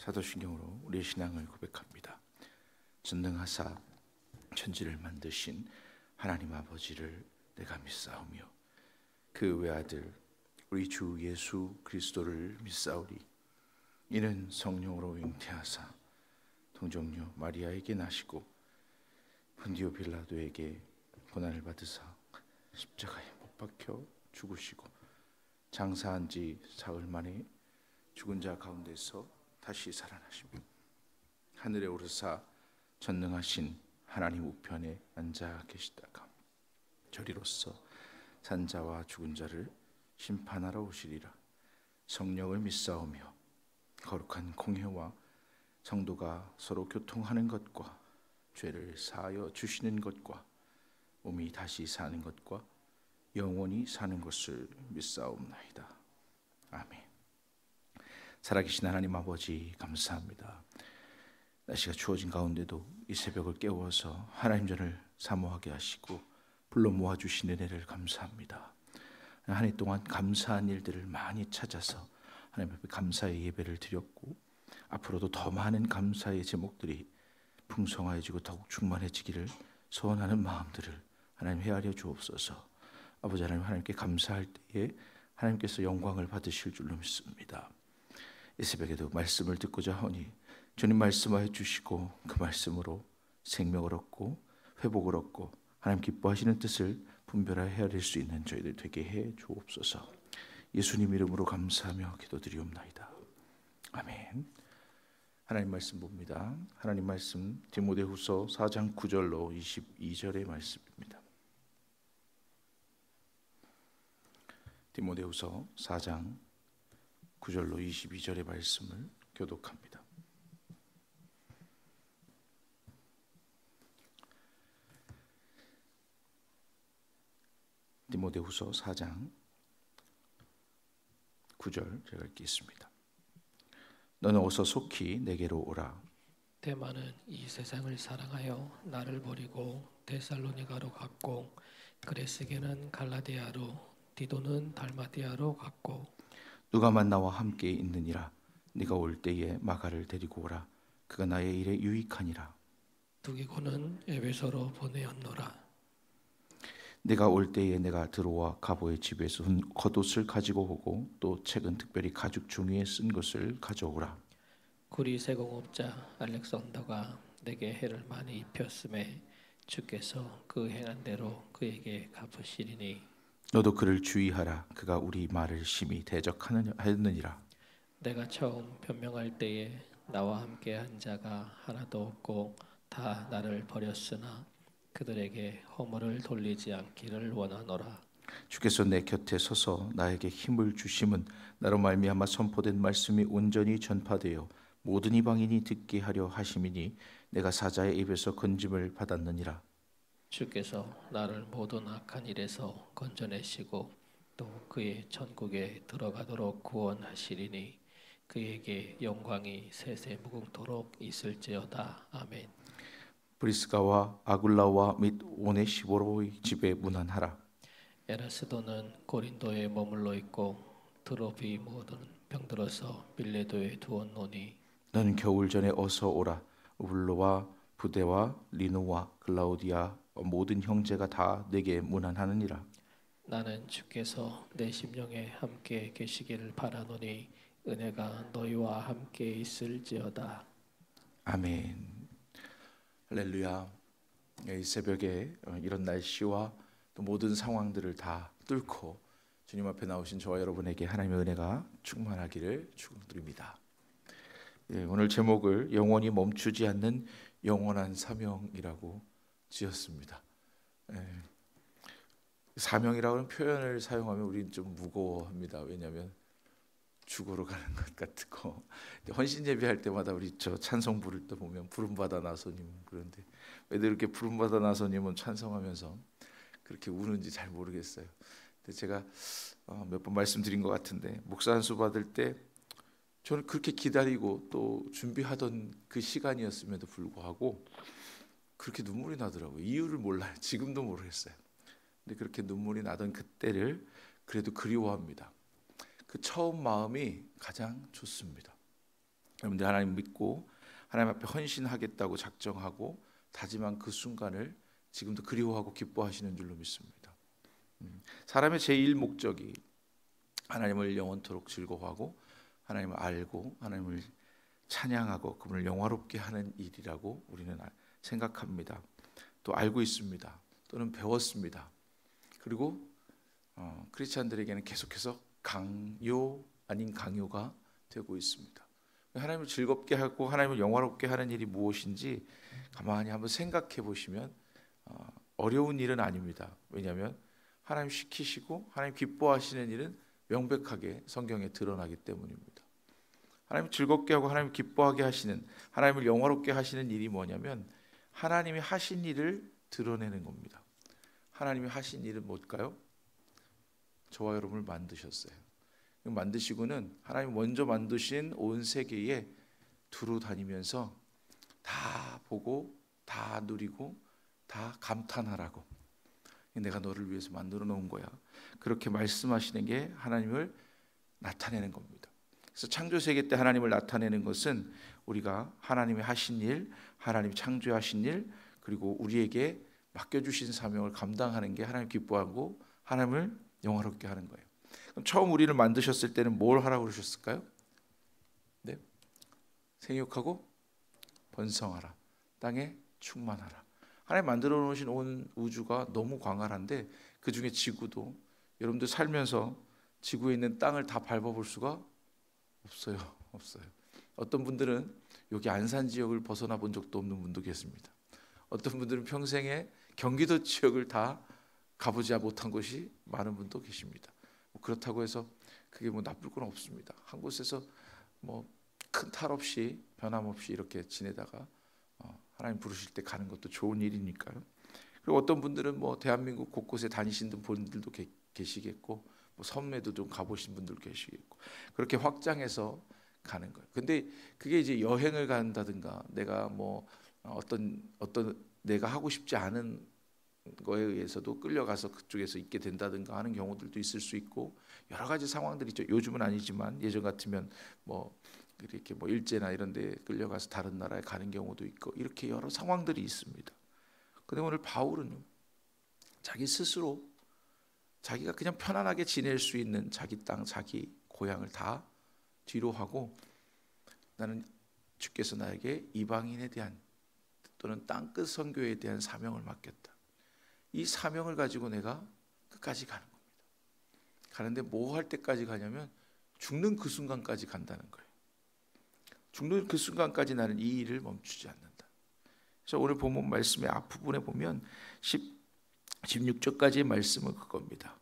사도신경으로 우리의 신앙을 고백합니다. 전능하사 천지를 만드신 하나님 아버지를 내가 믿사오며 그 외아들 우리 주 예수 그리스도를 믿사오리. 이는 성령으로 잉태하사 동정녀 마리아에게 나시고 본디오 빌라도에게 고난을 받으사 십자가에 못 박혀 죽으시고 장사한 지 사흘 만에 죽은 자 가운데서 다시 살아나시며 하늘에 오르사 전능하신 하나님 우편에 앉아 계시다가 저리로서 산자와 죽은 자를 심판하러 오시리라. 성령을 믿사오며 거룩한 공회와 성도가 서로 교통하는 것과 죄를 사하여 주시는 것과 몸이 다시 사는 것과 영원히 사는 것을 믿사옵나이다. 아멘. 살아계신 하나님 아버지 감사합니다. 날씨가 추워진 가운데도 이 새벽을 깨워서 하나님 전을 사모하게 하시고 불러 모아주신 은혜를 감사합니다. 한 해 동안 감사한 일들을 많이 찾아서 하나님 앞에 감사의 예배를 드렸고 앞으로도 더 많은 감사의 제목들이 풍성해지고 더욱 충만해지기를 소원하는 마음들을 하나님 헤아려 주옵소서. 아버지 하나님, 하나님께 감사할 때에 하나님께서 영광을 받으실 줄로 믿습니다. 이 새벽에도 말씀을 듣고자 하니 주님 말씀하여 주시고 그 말씀으로 생명을 얻고 회복을 얻고 하나님 기뻐하시는 뜻을 분별하여 헤아릴 수 있는 저희들 되게 해 주옵소서. 예수님 이름으로 감사하며 기도드리옵나이다. 아멘. 하나님 말씀 봅니다. 하나님 말씀 디모데후서 4장 9절로 22절의 말씀입니다. 디모데후서 4장 9절로 22절의 말씀을 교독합니다. 디모데후서 4장 9절 제가 읽겠습니다. 너는 어서 속히 내게로 오라. 데마는 이 세상을 사랑하여 나를 버리고 데살로니가로 갔고 그레스게는 갈라디아로 디도는 달마디아로 갔고 누가만 나와 함께 있느니라. 네가 올 때에 마가를 데리고 오라. 그가 나의 일에 유익하니라. 두기고는 에베소로 보내었노라. 네가 올 때에 내가 드로와 가보의 집에서 겉옷을 가지고 오고 또 책은 특별히 가죽 종이에 쓴 것을 가져오라. 구리 세공업자 알렉산더가 내게 해를 많이 입혔음에 주께서 그 행한 대로 그에게 갚으시리니 너도 그를 주의하라. 그가 우리 말을 심히 대적하느니라. 내가 처음 변명할 때에 나와 함께 한 자가 하나도 없고 다 나를 버렸으나 그들에게 허물을 돌리지 않기를 원하노라. 주께서 내 곁에 서서 나에게 힘을 주심은 나로 말미암아 선포된 말씀이 온전히 전파되어 모든 이방인이 듣게 하려 하심이니 내가 사자의 입에서 건짐을 받았느니라. 주께서 나를 모든 악한 일에서 건져내시고 또 그의 천국에 들어가도록 구원하시리니 그에게 영광이 세세무궁토록 있을지어다. 아멘. 브리스가와 아굴라와 및 오네시보로의 집에 문안하라. 에라스도는 고린도에 머물러 있고 드로비모는 병들어서 밀레도에 두었노니 너는 겨울 전에 어서 오라. 울로와 부데와 리노와 글라우디아 모든 형제가 다 내게 문안하느니라. 나는 주께서 내 심령에 함께 계시기를 바라노니 은혜가 너희와 함께 있을지어다. 아멘. 할렐루야. 이 새벽에 이런 날씨와 또 모든 상황들을 다 뚫고 주님 앞에 나오신 저와 여러분에게 하나님의 은혜가 충만하기를 축원드립니다. 오늘 제목을 영원히 멈추지 않는 영원한 사명이라고 지었습니다. 사명이라는 표현을 사용하면 우리는 좀 무거워합니다. 왜냐하면 죽으러 가는 것 같고 헌신 예배할 때마다 우리 저 찬송 부를 때 보면 부름받아 나서님 그런데 왜 이렇게 부름받아 나서님은 찬송하면서 그렇게 우는지 잘 모르겠어요. 근데 제가 몇 번 말씀드린 것 같은데 목사 안수 받을 때 저는 그렇게 기다리고 또 준비하던 그 시간이었음에도 불구하고 그렇게 눈물이 나더라고요. 이유를 몰라요. 지금도 모르겠어요. 근데 그렇게 눈물이 나던 그때를 그래도 그리워합니다. 그 처음 마음이 가장 좋습니다. 여러분들 하나님 믿고 하나님 앞에 헌신하겠다고 작정하고 다짐한 그 순간을 지금도 그리워하고 기뻐하시는 줄로 믿습니다. 사람의 제1 목적이 하나님을 영원토록 즐거워하고 하나님을 알고 하나님을 찬양하고 그분을 영화롭게 하는 일이라고 우리는 생각합니다. 또 알고 있습니다. 또는 배웠습니다. 그리고 크리스찬들에게는 계속해서 강요 아닌 강요가 되고 있습니다. 하나님을 즐겁게 하고 하나님을 영화롭게 하는 일이 무엇인지 가만히 한번 생각해 보시면 어려운 일은 아닙니다. 왜냐하면 하나님 시키시고 하나님 기뻐하시는 일은 명백하게 성경에 드러나기 때문입니다. 하나님 즐겁게 하고 하나님 기뻐하게 하시는, 하나님을 영화롭게 하시는 일이 뭐냐면 하나님이 하신 일을 드러내는 겁니다. 하나님이 하신 일은 뭘까요? 저와 여러분을 만드셨어요. 만드시고는 하나님 먼저 만드신 온 세계에 두루 다니면서 다 보고 다 누리고 다 감탄하라고, 내가 너를 위해서 만들어 놓은 거야, 그렇게 말씀하시는 게 하나님을 나타내는 겁니다. 그래서 창조 세계 때 하나님을 나타내는 것은 우리가 하나님이 하신 일, 하나님이 창조하신 일, 그리고 우리에게 맡겨주신 사명을 감당하는 게 하나님 기뻐하고 하나님을 영화롭게 하는 거예요. 그럼 처음 우리를 만드셨을 때는 뭘 하라고 그러셨을까요? 네, 생육하고 번성하라, 땅에 충만하라. 하나님 만들어 놓으신 온 우주가 너무 광활한데 그 중에 지구도, 여러분들 살면서 지구에 있는 땅을 다 밟아볼 수가 없어요. 어떤 분들은 여기 안산 지역을 벗어나 본 적도 없는 분도 계십니다. 어떤 분들은 평생에 경기도 지역을 다 가보지 못한 곳이 많은 분도 계십니다. 그렇다고 해서 그게 뭐 나쁠 건 없습니다. 한 곳에서 뭐 큰 탈 없이 변함없이 이렇게 지내다가 하나님 부르실 때 가는 것도 좋은 일이니까요. 그리고 어떤 분들은 뭐 대한민국 곳곳에 다니신 분들도 계시겠고, 뭐 섬에도 좀 가보신 분들 계시겠고, 그렇게 확장해서 가는 거예요. 근데 그게 이제 여행을 간다든가 내가 뭐 어떤 내가 하고 싶지 않은 거에 의해서도 끌려가서 그쪽에서 있게 된다든가 하는 경우들도 있을 수 있고, 여러 가지 상황들이 있죠. 요즘은 아니지만 예전 같으면 뭐 이렇게 뭐 일제나 이런 데 끌려가서 다른 나라에 가는 경우도 있고, 이렇게 여러 상황들이 있습니다. 근데 오늘 바울은 자기 스스로 자기가 그냥 편안하게 지낼 수 있는 자기 땅, 자기 고향을 다 뒤로 하고, 나는 주께서 나에게 이방인에 대한 또는 땅끝 선교에 대한 사명을 맡겼다. 이 사명을 가지고 내가 끝까지 가는 겁니다. 가는데 뭐 할 때까지 가냐면 죽는 그 순간까지 간다는 거예요. 죽는 그 순간까지 나는 이 일을 멈추지 않는다. 그래서 오늘 본문 말씀의 앞부분에 보면 16절까지의 말씀은 그겁니다.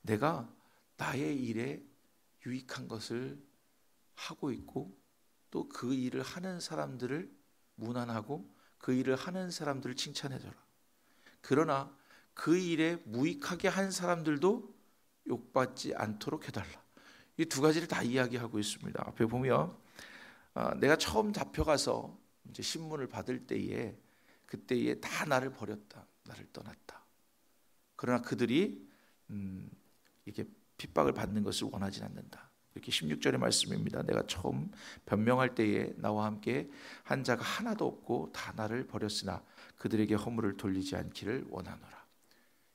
내가 나의 일에 유익한 것을 하고 있고, 또 그 일을 하는 사람들을 문안하고 그 일을 하는 사람들을 칭찬해줘라. 그러나 그 일에 무익하게 한 사람들도 욕받지 않도록 해달라. 이 두 가지를 다 이야기하고 있습니다. 앞에 보면 내가 처음 잡혀가서 이제 신문을 받을 때에, 그때에 다 나를 버렸다, 나를 떠났다. 그러나 그들이 이렇게 핍박을 받는 것을 원하지 않는다. 이렇게 16절의 말씀입니다. 내가 처음 변명할 때에 나와 함께 한 자가 하나도 없고 다 나를 버렸으나 그들에게 허물을 돌리지 않기를 원하노라.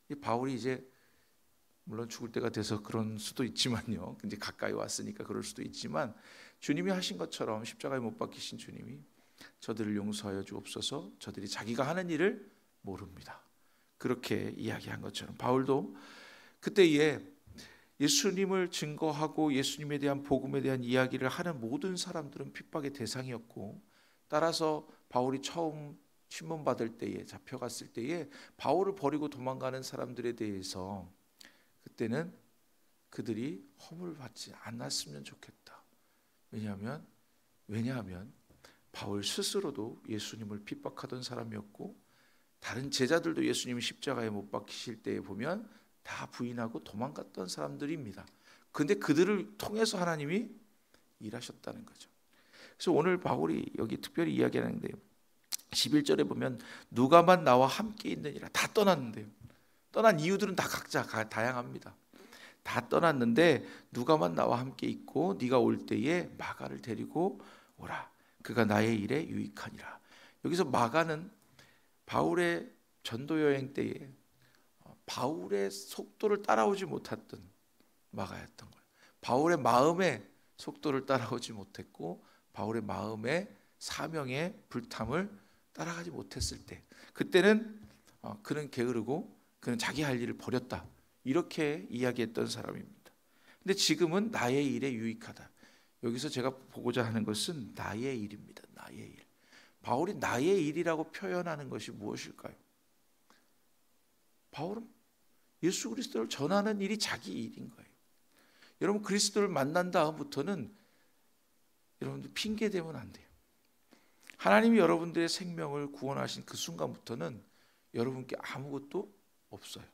이 바울이 이제 물론 죽을 때가 돼서 그런 수도 있지만요, 이제 가까이 왔으니까 그럴 수도 있지만, 주님이 하신 것처럼 십자가에 못 박히신 주님이 저들을 용서하여 주옵소서, 저들이 자기가 하는 일을 모릅니다. 그렇게 이야기한 것처럼 바울도 그때에 예수님을 증거하고 예수님에 대한 복음에 대한 이야기를 하는 모든 사람들은 핍박의 대상이었고, 따라서 바울이 처음 신문받을 때에, 잡혀갔을 때에 바울을 버리고 도망가는 사람들에 대해서 그때는 그들이 허물을 받지 않았으면 좋겠다. 왜냐하면 바울 스스로도 예수님을 핍박하던 사람이었고, 다른 제자들도 예수님이 십자가에 못 박히실 때에 보면 다 부인하고 도망갔던 사람들입니다. 그런데 그들을 통해서 하나님이 일하셨다는 거죠. 그래서 오늘 바울이 여기 특별히 이야기하는데요, 11절에 보면 누가만 나와 함께 있느니라. 다 떠났는데요, 떠난 이유들은 다 각자 다양합니다. 다 떠났는데 누가만 나와 함께 있고 네가 올 때에 마가를 데리고 오라. 그가 나의 일에 유익하니라. 여기서 마가는 바울의 전도 여행 때에 바울의 속도를 따라오지 못했던 마가였던 거예요. 바울의 마음의 속도를 따라오지 못했고 바울의 마음의 사명의 불탐을 따라가지 못했을 때, 그때는 그는 게으르고 그는 자기 할 일을 버렸다, 이렇게 이야기했던 사람입니다. 근데 지금은 나의 일에 유익하다. 여기서 제가 보고자 하는 것은 나의 일입니다. 나의 일. 바울이 나의 일이라고 표현하는 것이 무엇일까요? 바울은 예수 그리스도를 전하는 일이 자기 일인 거예요. 여러분, 그리스도를 만난 다음부터는 여러분들 핑계 대면 안 돼요. 하나님이 여러분들의 생명을 구원하신 그 순간부터는 여러분께 아무것도 없어요.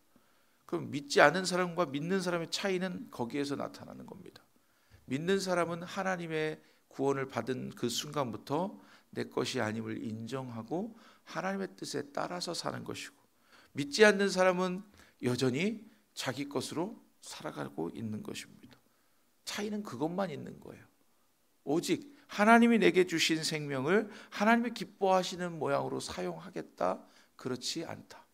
그럼 믿지 않은 사람과 믿는 사람의 차이는 거기에서 나타나는 겁니다. 믿는 사람은 하나님의 구원을 받은 그 순간부터 내 것이 아님을 인정하고 하나님의 뜻에 따라서 사는 것이고, 믿지 않는 사람은 여전히 자기 것으로 살아가고 있는 것입니다. 차이는 그것만 있는 거예요. 오직 하나님이 내게 주신 생명을 하나님이 기뻐하시는 모양으로 사용하겠다, 그렇지 않다,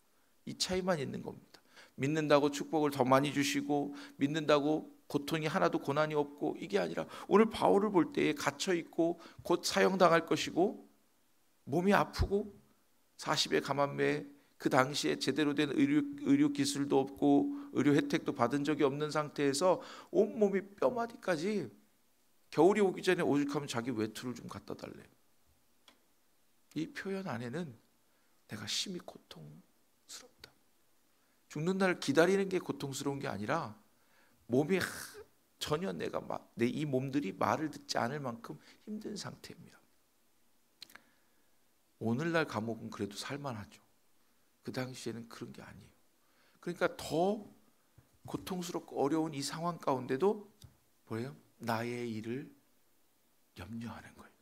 이 차이만 있는 겁니다. 믿는다고 축복을 더 많이 주시고 믿는다고 고통이 하나도 고난이 없고, 이게 아니라 오늘 바울을 볼 때에 갇혀 있고 곧 사형당할 것이고 몸이 아프고 40의 감암매에 그 당시에 제대로 된 의료 기술도 없고 의료 혜택도 받은 적이 없는 상태에서 온몸이 뼈마디까지 겨울이 오기 전에 오죽하면 자기 외투를 좀 갖다 달래. 이 표현 안에는 내가 심히 고통스럽다, 죽는 날을 기다리는 게 고통스러운 게 아니라 몸이 전혀 내 이 몸들이 말을 듣지 않을 만큼 힘든 상태입니다. 오늘날 감옥은 그래도 살만하죠. 그 당시에는 그런 게 아니에요. 그러니까 더 고통스럽고 어려운 이 상황 가운데도 뭐예요? 나의 일을 염려하는 거예요.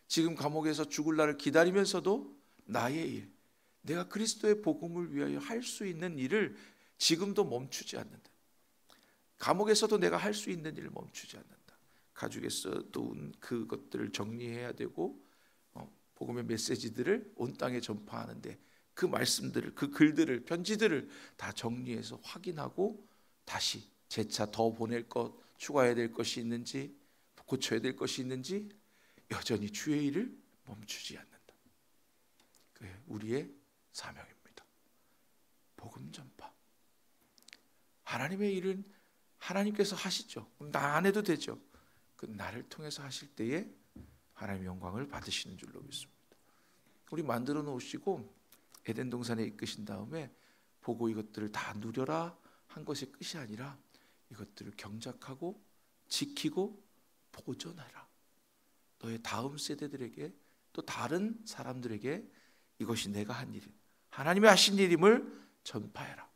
지금 감옥에서 죽을 날을 기다리면서도 나의 일, 내가 그리스도의 복음을 위하여 할 수 있는 일을 지금도 멈추지 않는다. 감옥에서도 내가 할 수 있는 일을 멈추지 않는다. 가죽에서도 그것들을 정리해야 되고 복음의 메시지들을 온 땅에 전파하는데 그 말씀들을, 그 글들을, 편지들을 다 정리해서 확인하고 다시 재차 더 보낼 것, 추가해야 될 것이 있는지, 고쳐야 될 것이 있는지 여전히 주의 일을 멈추지 않는다. 그게 우리의 사명입니다. 복음 전파. 하나님의 일은 하나님께서 하시죠. 나 안 해도 되죠. 그 나를 통해서 하실 때에 하나님의 영광을 받으시는 줄로 믿습니다. 우리 만들어 놓으시고 에덴 동산에 이끄신 다음에 보고 이것들을 다 누려라 한 것이 끝이 아니라 이것들을 경작하고 지키고 보존하라. 너의 다음 세대들에게 또 다른 사람들에게 이것이 내가 한 일, 하나님이 하신 일임을 전파해라.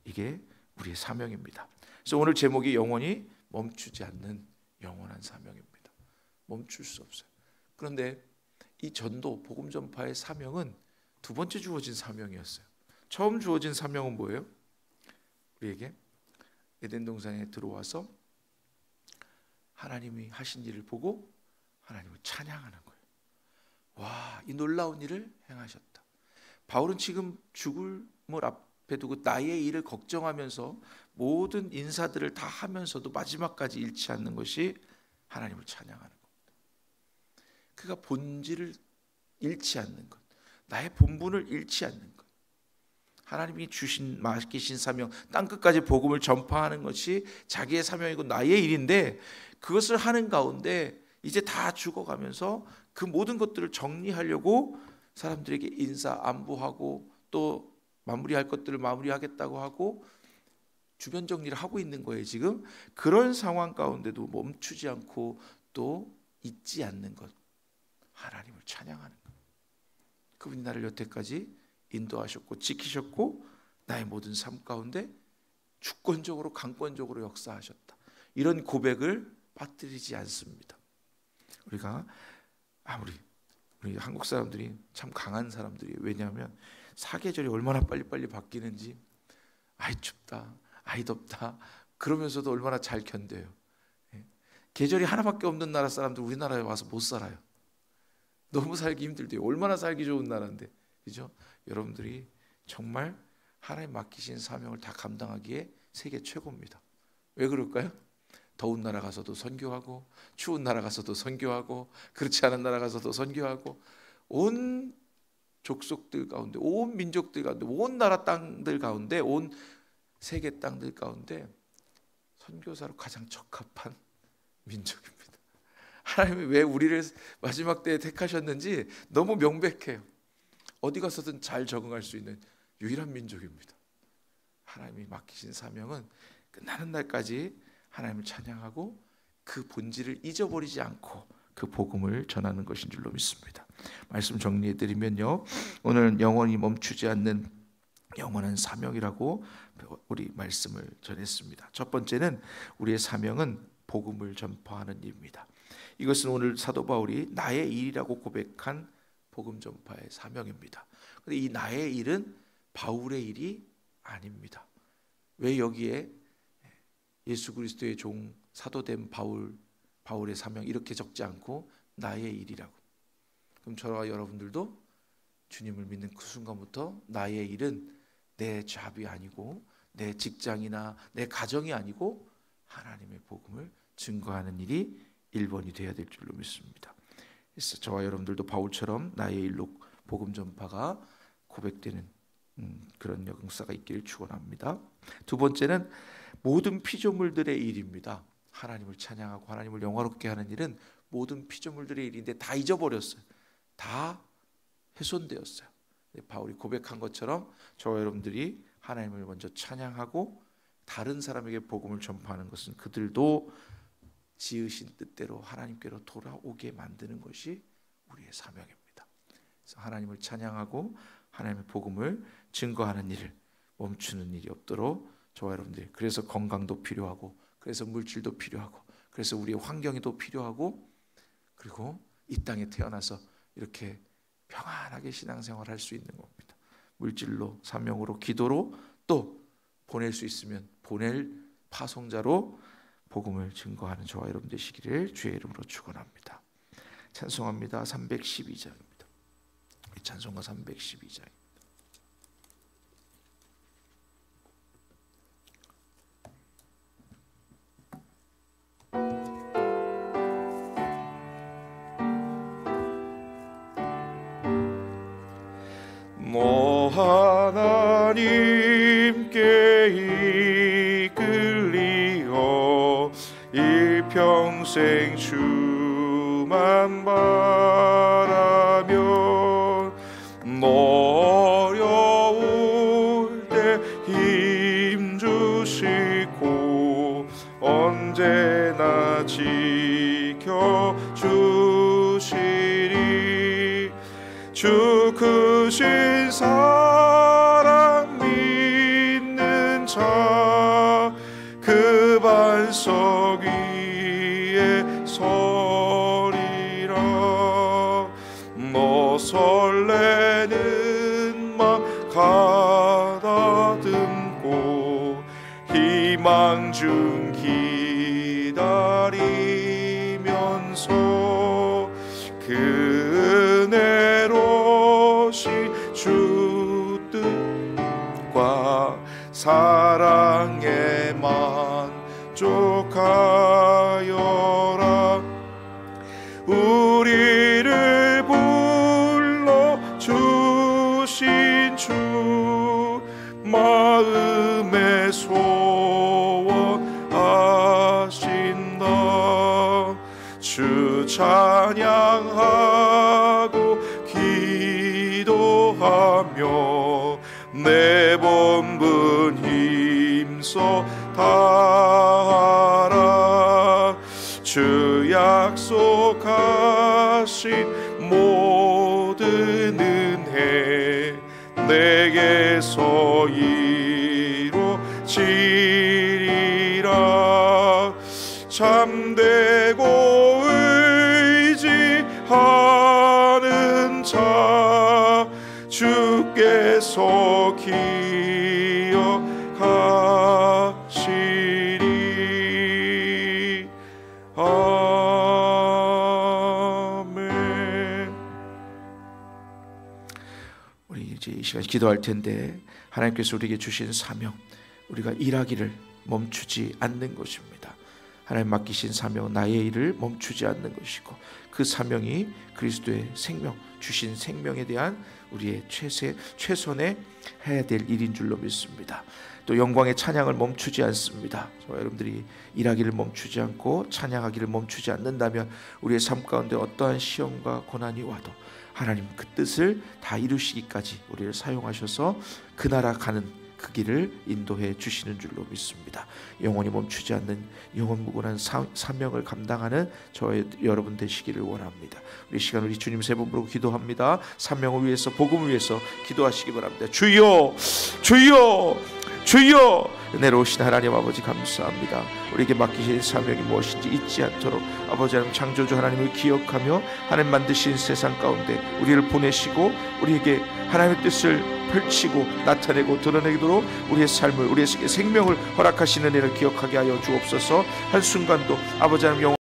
이게 우리의 사명입니다. 그래서 오늘 제목이 영원히 멈추지 않는 영원한 사명입니다. 멈출 수 없어요. 그런데 이 전도, 복음 전파의 사명은 두 번째 주어진 사명이었어요. 처음 주어진 사명은 뭐예요? 우리에게 에덴 동산에 들어와서 하나님이 하신 일을 보고 하나님을 찬양하는 거예요. 와, 이 놀라운 일을 행하셨다. 바울은 지금 죽음을 앞에 두고 나의 일을 걱정하면서 모든 인사들을 다 하면서도 마지막까지 잃지 않는 것이 하나님을 찬양하는 겁니다. 그가 본질을 잃지 않는 것, 나의 본분을 잃지 않는 것, 하나님이 주신 맡기신 사명, 땅끝까지 복음을 전파하는 것이 자기의 사명이고 나의 일인데, 그것을 하는 가운데 이제 다 죽어가면서 그 모든 것들을 정리하려고 사람들에게 인사 안부하고 또 마무리할 것들을 마무리하겠다고 하고 주변 정리를 하고 있는 거예요. 지금 그런 상황 가운데도 멈추지 않고 또 잊지 않는 것, 하나님을 찬양하는 것. 그분이 나를 여태까지 인도하셨고 지키셨고 나의 모든 삶 가운데 주권적으로 강권적으로 역사하셨다. 이런 고백을 빠뜨리지 않습니다. 우리가 우리 한국 사람들이 참 강한 사람들이에요. 왜냐하면 사계절이 얼마나 빨리빨리 바뀌는지, 아이 춥다, 아이 덥다 그러면서도 얼마나 잘 견뎌요. 계절이 하나밖에 없는 나라 사람들 우리나라에 와서 못 살아요. 너무 살기 힘들대요. 얼마나 살기 좋은 나라인데, 그죠? 여러분들이 정말 하나님 맡기신 사명을 다 감당하기에 세계 최고입니다. 왜 그럴까요? 더운 나라 가서도 선교하고, 추운 나라 가서도 선교하고, 그렇지 않은 나라 가서도 선교하고, 온 족속들 가운데, 온 민족들 가운데, 온 나라 땅들 가운데, 온 세계 땅들 가운데 선교사로 가장 적합한 민족입니다. 하나님이 왜 우리를 마지막 때에 택하셨는지 너무 명백해요. 어디 가서든 잘 적응할 수 있는 유일한 민족입니다. 하나님이 맡기신 사명은 끝나는 날까지 하나님을 찬양하고 그 본질을 잊어버리지 않고 그 복음을 전하는 것인 줄로 믿습니다. 말씀 정리해드리면요, 오늘 영원히 멈추지 않는 영원한 사명이라고 우리 말씀을 전했습니다. 첫 번째는 우리의 사명은 복음을 전파하는 일입니다. 이것은 오늘 사도 바울이 나의 일이라고 고백한 복음 전파의 사명입니다. 그런데 이 나의 일은 바울의 일이 아닙니다. 왜 여기에 예수 그리스도의 종 사도된 바울의 사명 이렇게 적지 않고 나의 일이라고? 그럼 저와 여러분들도 주님을 믿는 그 순간부터 나의 일은 내 잡이 아니고 내 직장이나 내 가정이 아니고 하나님의 복음을 증거하는 일이 1번이 되어야 될 줄로 믿습니다. 그래서 저와 여러분들도 바울처럼 나의 일로 복음 전파가 고백되는 그런 역사가 있기를 축원합니다. 두 번째는 모든 피조물들의 일입니다. 하나님을 찬양하고 하나님을 영화롭게 하는 일은 모든 피조물들의 일인데 다 잊어버렸어요. 다 훼손되었어요. 바울이 고백한 것처럼 저와 여러분들이 하나님을 먼저 찬양하고 다른 사람에게 복음을 전파하는 것은 그들도 지으신 뜻대로 하나님께로 돌아오게 만드는 것이 우리의 사명입니다. 그래서 하나님을 찬양하고 하나님의 복음을 증거하는 일을 멈추는 일이 없도록 저와 여러분들이, 그래서 건강도 필요하고, 그래서 물질도 필요하고, 그래서 우리의 환경이 더 필요하고, 그리고 이 땅에 태어나서 이렇게 평안하게 신앙생활을 할 수 있는 겁니다. 물질로, 사명으로, 기도로, 또 보낼 수 있으면 보낼 파송자로 복음을 증거하는 저와 여러분 되시기를 주의 이름으로 축원합니다. 찬송합니다. 312장입니다. 찬송가 312장. 하나님께 이끌리어 일평생 주만 바라며 어려울 때 힘주시고 언제나 지켜주시리. 주 크신 사랑 믿는 자 그 반석 위에 서리라. 너 설레는 맘 가다듬고 희망 중 기다리면서 그 은혜로시 주 뜻과 사랑에 만족하여라. 우리를 불러주신 주 마음에 소원하신다. 주 찬양하고 기도하며 내 본분 힘써 다하라. 주 약속하신 모든 은혜 내게서 이루어지리라. 참되고 의지하는 자 주께서 기억하시리. 아멘. 우리 이제 이 시간 기도할 텐데, 하나님께서 우리에게 주신 사명, 우리가 일하기를 멈추지 않는 것입니다. 하나님 맡기신 사명은 나의 일을 멈추지 않는 것이고, 그 사명이 그리스도의 생명, 주신 생명에 대한 우리의 최선의 해야 될 일인 줄로 믿습니다. 또 영광의 찬양을 멈추지 않습니다. 저와 여러분들이 일하기를 멈추지 않고 찬양하기를 멈추지 않는다면 우리의 삶 가운데 어떠한 시험과 고난이 와도 하나님 그 뜻을 다 이루시기까지 우리를 사용하셔서 그 나라 가는 그 길을 인도해 주시는 줄로 믿습니다. 영원히 멈추지 않는 영원무궁한 사명을 감당하는 저와 여러분 되시기를 원합니다. 우리 시간 우리 주님 세 번 부르고 기도합니다. 사명을 위해서, 복음을 위해서 기도하시기 바랍니다. 주여, 주여, 주여. 은혜로우신 하나님 아버지 감사합니다. 우리에게 맡기신 사명이 무엇인지 잊지 않도록 아버지 하나님, 창조주 하나님을 기억하며 하나님 만드신 세상 가운데 우리를 보내시고 우리에게 하나님의 뜻을 펼치고 나타내고 드러내도록 우리의 삶을, 우리의 생명을 허락하시는 은혜를 기억하게 하여 주옵소서. 한순간도 아버지 하나님